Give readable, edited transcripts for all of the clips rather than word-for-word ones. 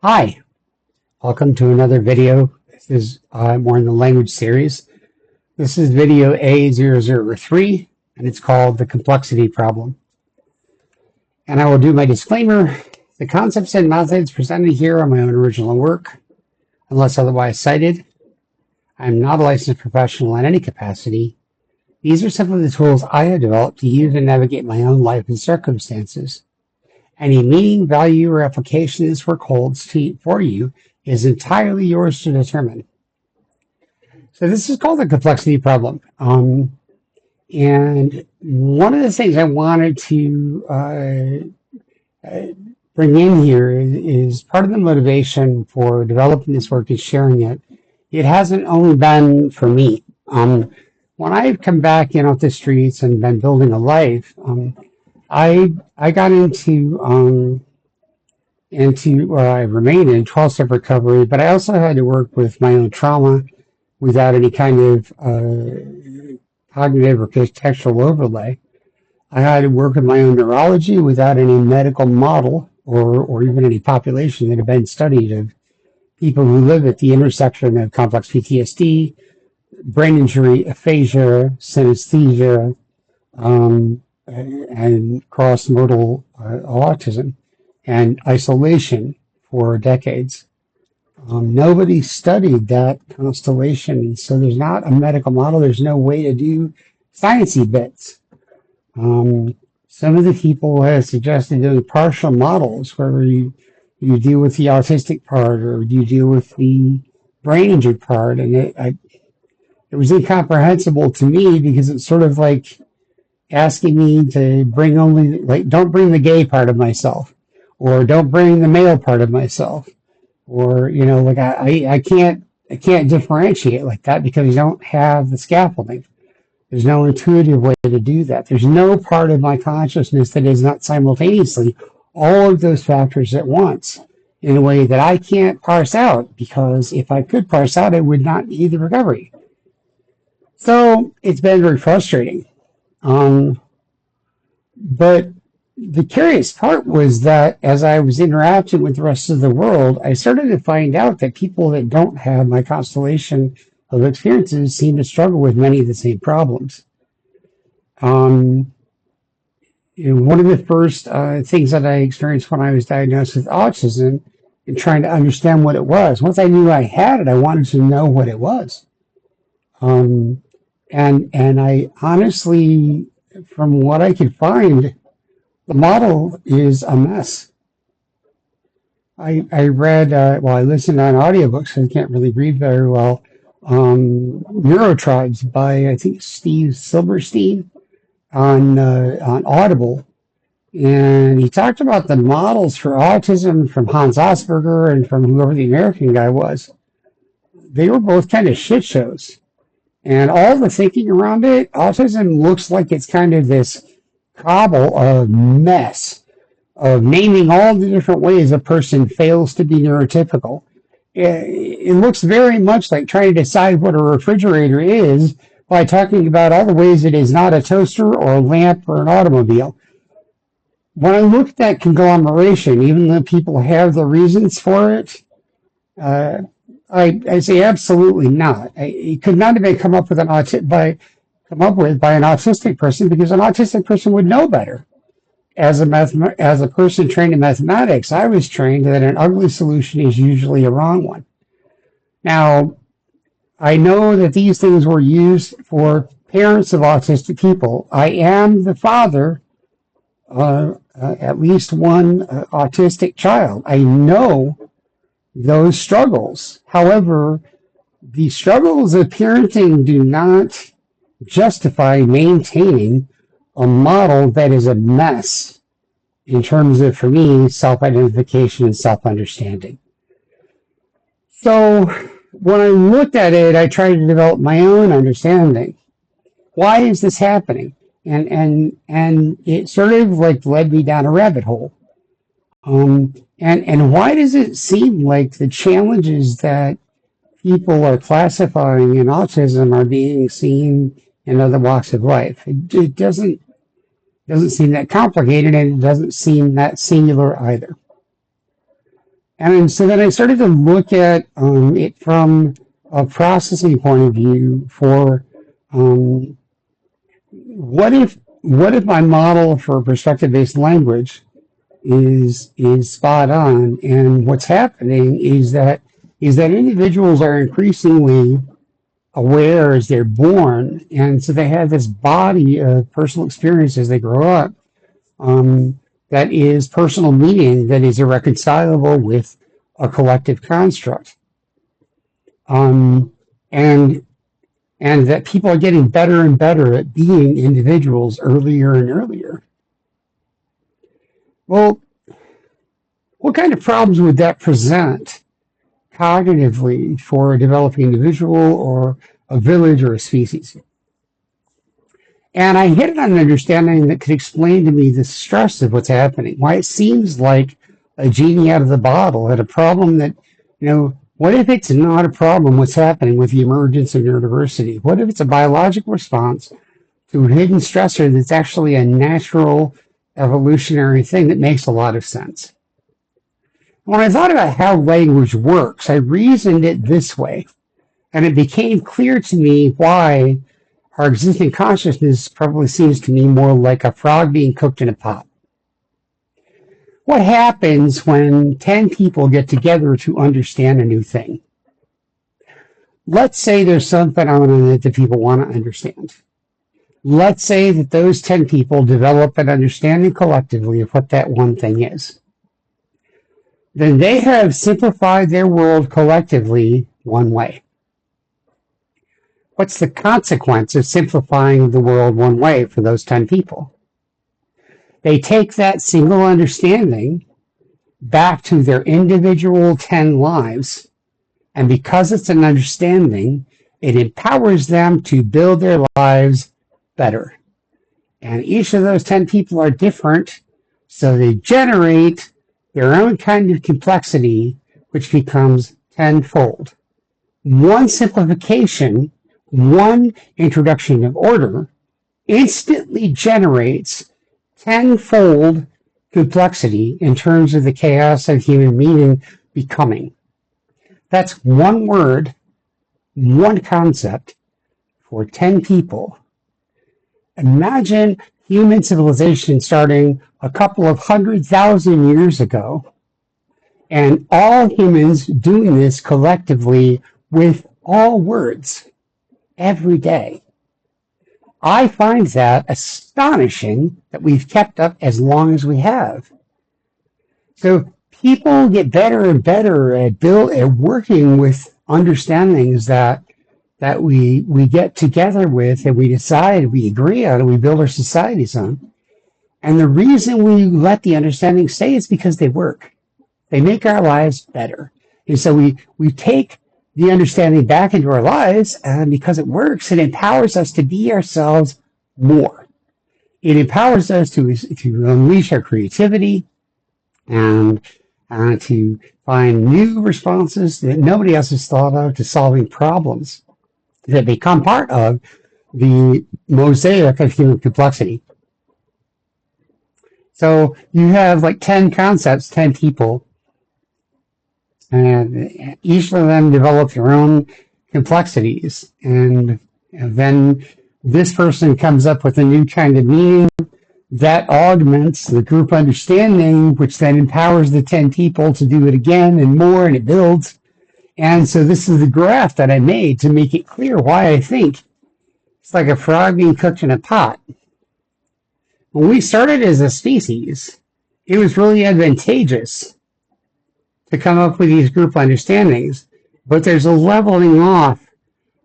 Hi, welcome to another video. This is more in the language series. This is video A003, and it's called the complexity problem. And I will do my disclaimer. The concepts and methods presented here are my own original work, unless otherwise cited. I'm not a licensed professional in any capacity. These are simply the tools I have developed to use and navigate my own life and circumstances. Any meaning, value, or application this work holds for you is entirely yours to determine. So this is called the complexity problem. And one of the things I wanted to bring in here is part of the motivation for developing this work is sharing it. It hasn't only been for me. When I've come back in off the streets and been building a life, I got into I remained in 12-step recovery, but I also had to work with my own trauma without any kind of cognitive or contextual overlay. I had to work with my own neurology without any medical model or even any population that had been studied of people who live at the intersection of complex PTSD, brain injury, aphasia, synesthesia, and cross-modal autism and isolation for decades. Nobody studied that constellation, and so there's not a medical model. There's no way to do sciencey bits. Some of the people have suggested doing partial models where you deal with the autistic part or you deal with the brain injury part, and it was incomprehensible to me because it's sort of like asking me to bring only, like, don't bring the gay part of myself, or don't bring the male part of myself, or, you know, like I can't differentiate like that because you don't have the scaffolding. There's no intuitive way to do that. There's no part of my consciousness that is not simultaneously all of those factors at once in a way that I can't parse out, because if I could parse out, I would not need the recovery. So it's been very frustrating. But the curious part was that as I was interacting with the rest of the world, I started to find out that people that don't have my constellation of experiences seem to struggle with many of the same problems. One of the first things that I experienced when I was diagnosed with autism and trying to understand what it was, once I knew I had it, I wanted to know what it was. And I honestly, from what I could find, the model is a mess. I read, I listened on audiobooks, so I can't really read very well, Neurotribes by, I think, Steve Silberstein on Audible. And he talked about the models for autism from Hans Asperger and from whoever the American guy was. They were both kind of shit shows. And all the thinking around it, autism looks like it's kind of this cobble of mess of naming all the different ways a person fails to be neurotypical. It looks very much like trying to decide what a refrigerator is by talking about all the ways it is not a toaster or a lamp or an automobile. When I look at that conglomeration, even though people have the reasons for it, I say absolutely not. It could not have been come up with by an autistic person, because an autistic person would know better. As a person trained in mathematics, I was trained that an ugly solution is usually a wrong one. Now, I know that these things were used for parents of autistic people. I am the father of at least one autistic child. I know those struggles. However, the struggles of parenting do not justify maintaining a model that is a mess in terms of, for me, self-identification and self-understanding. So when I looked at it, I tried to develop my own understanding. Why is this happening? And it sort of like led me down a rabbit hole. And why does it seem like the challenges that people are classifying in autism are being seen in other walks of life? It doesn't seem that complicated, and it doesn't seem that singular either. And so then I started to look at it from a processing point of view for um, what if my model for perspective-based language is spot on, and what's happening is that individuals are increasingly aware as they're born, and so they have this body of personal experience as they grow up, um, that is personal meaning that is irreconcilable with a collective construct, um, and and that people are getting better and better at being individuals earlier and earlier. Well, what kind of problems would that present cognitively for a developing individual or a village or a species? And I hit on an understanding that could explain to me the stress of what's happening, why it seems like a genie out of the bottle at a problem that, what if it's not a problem, what's happening with the emergence of neurodiversity? What if it's a biological response to a hidden stressor that's actually a natural evolutionary thing that makes a lot of sense? When I thought about how language works, I reasoned it this way, and it became clear to me why our existing consciousness probably seems to me more like a frog being cooked in a pot. What happens when 10 people get together to understand a new thing? Let's say there's some phenomenon that the people want to understand. Let's say that those 10 people develop an understanding collectively of what that one thing is. Then they have simplified their world collectively one way. What's the consequence of simplifying the world one way for those 10 people? They take that single understanding back to their individual 10 lives, and because it's an understanding, it empowers them to build their lives better. And each of those 10 people are different, so they generate their own kind of complexity, which becomes tenfold. One simplification, one introduction of order, instantly generates tenfold complexity in terms of the chaos of human meaning becoming. That's one word, one concept for 10 people. Imagine human civilization starting a couple of 100,000 years ago, and all humans doing this collectively with all words every day. I find that astonishing that we've kept up as long as we have. So people get better and better at working with understandings that we get together with, and we decide, we agree on, and we build our societies on. And the reason we let the understanding stay is because they work. They make our lives better. And so we take the understanding back into our lives, and because it works, it empowers us to be ourselves more. It empowers us to unleash our creativity and to find new responses that nobody else has thought of to solving problems that become part of the mosaic of human complexity. So you have like 10 concepts, 10 people, and each of them develop their own complexities. And then this person comes up with a new kind of meaning that augments the group understanding, which then empowers the 10 people to do it again and more, and it builds. And so this is the graph that I made to make it clear why I think it's like a frog being cooked in a pot. When we started as a species, it was really advantageous to come up with these group understandings, but there's a leveling off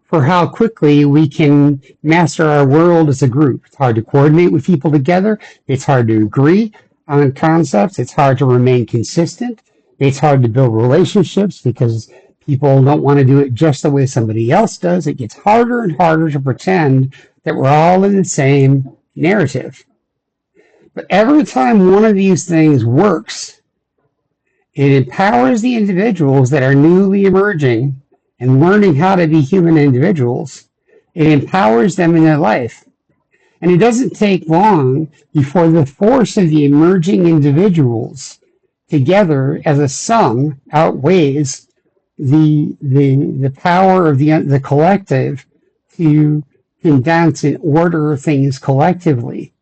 for how quickly we can master our world as a group. It's hard to coordinate with people together. It's hard to agree on concepts. It's hard to remain consistent. It's hard to build relationships because people don't want to do it just the way somebody else does. It gets harder and harder to pretend that we're all in the same narrative. But every time one of these things works, it empowers the individuals that are newly emerging and learning how to be human individuals. It empowers them in their life. And it doesn't take long before the force of the emerging individuals together as a sum outweighs the power of the collective to condense and order things collectively.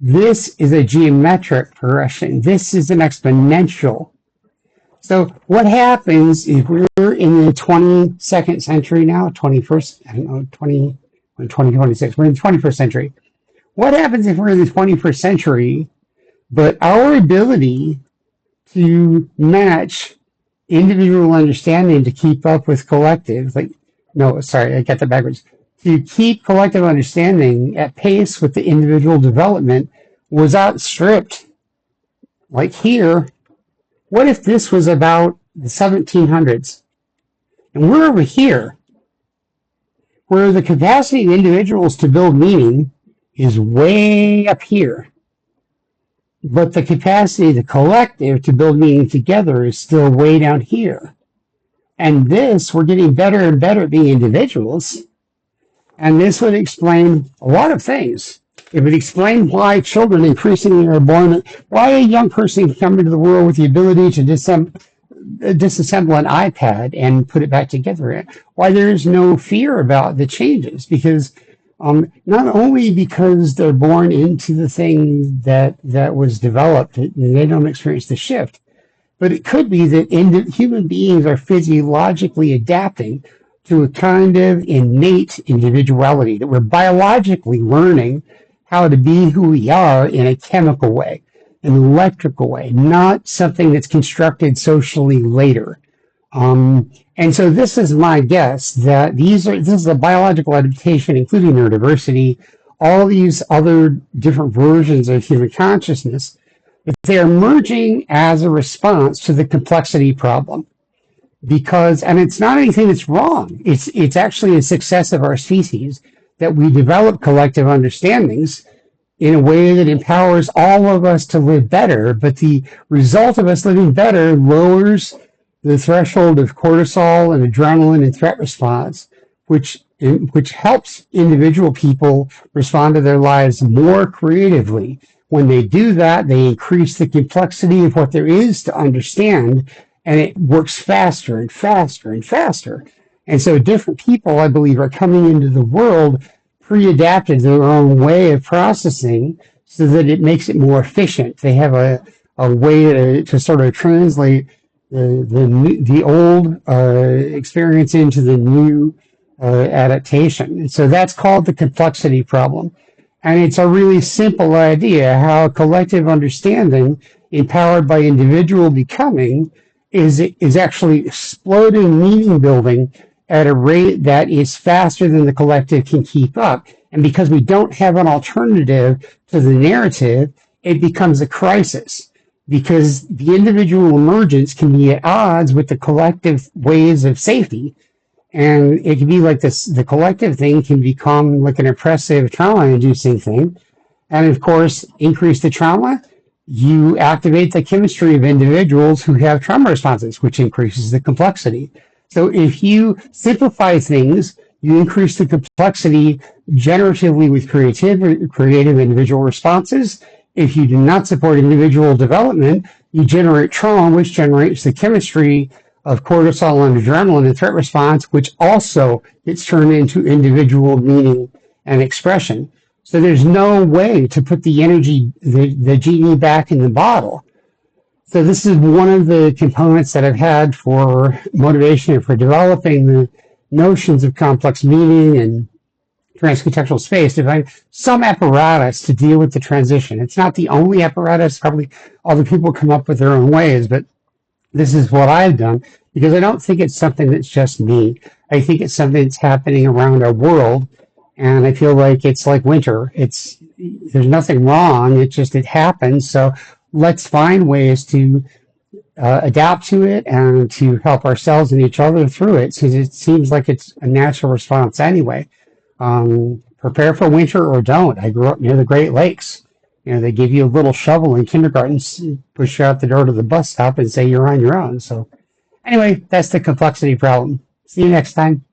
This is a geometric progression. This is an exponential. So what happens if we're in the 22nd century now, 21st, I don't know, 2026, we're in the 21st century. What happens if we're in the 21st century, but our ability to match individual understanding to keep up with collective, no, sorry, I got that backwards. To keep collective understanding at pace with the individual development was outstripped. Like here, what if this was about the 1700s? And we're over here, where the capacity of individuals to build meaning is way up here. But the capacity of the collective to build meaning together is still way down here. And this, we're getting better and better at being individuals. And this would explain a lot of things. It would explain why children increasingly are born, why a young person can come into the world with the ability to disassemble an iPad and put it back together. Why there is no fear about the changes, because not only because they're born into the thing that was developed, they don't experience the shift, but it could be that human beings are physiologically adapting to a kind of innate individuality, that we're biologically learning how to be who we are in a chemical way, an electrical way, not something that's constructed socially later. And so this is my guess that this is a biological adaptation, including neurodiversity, all these other different versions of human consciousness, that they're emerging as a response to the complexity problem. And it's not anything that's wrong. It's actually a success of our species that we develop collective understandings in a way that empowers all of us to live better. But the result of us living better lowers the threshold of cortisol and adrenaline and threat response, which helps individual people respond to their lives more creatively. When they do that, they increase the complexity of what there is to understand, and it works faster and faster and faster. And so different people, I believe, are coming into the world pre-adapted to their own way of processing so that it makes it more efficient. They have a way to sort of translate the old experience into the new adaptation. And so that's called the complexity problem. And it's a really simple idea how collective understanding, empowered by individual becoming, is actually exploding meaning building at a rate that is faster than the collective can keep up. And because we don't have an alternative to the narrative, it becomes a crisis. Because the individual emergence can be at odds with the collective ways of safety. And it can be like this, the collective thing can become like an oppressive trauma-inducing thing. And of course, increase the trauma, you activate the chemistry of individuals who have trauma responses, which increases the complexity. So if you simplify things, you increase the complexity generatively with creative individual responses. If you do not support individual development, you generate trauma, which generates the chemistry of cortisol and adrenaline and threat response, which also gets turned into individual meaning and expression. So there's no way to put the energy, the genie back in the bottle. So this is one of the components that I've had for motivation and for developing the notions of complex meaning and transcontextual space, to find some apparatus to deal with the transition. It's not the only apparatus. Probably other people come up with their own ways, but this is what I've done because I don't think it's something that's just me. I think it's something that's happening around our world, and I feel like it's like winter. There's nothing wrong. It happens. So let's find ways to adapt to it and to help ourselves and each other through it, since it seems like it's a natural response anyway. Prepare for winter or don't. I grew up near the Great Lakes. They give you a little shovel in kindergarten, push you out the door to the bus stop and say you're on your own. So anyway, that's the complexity problem. See you next time.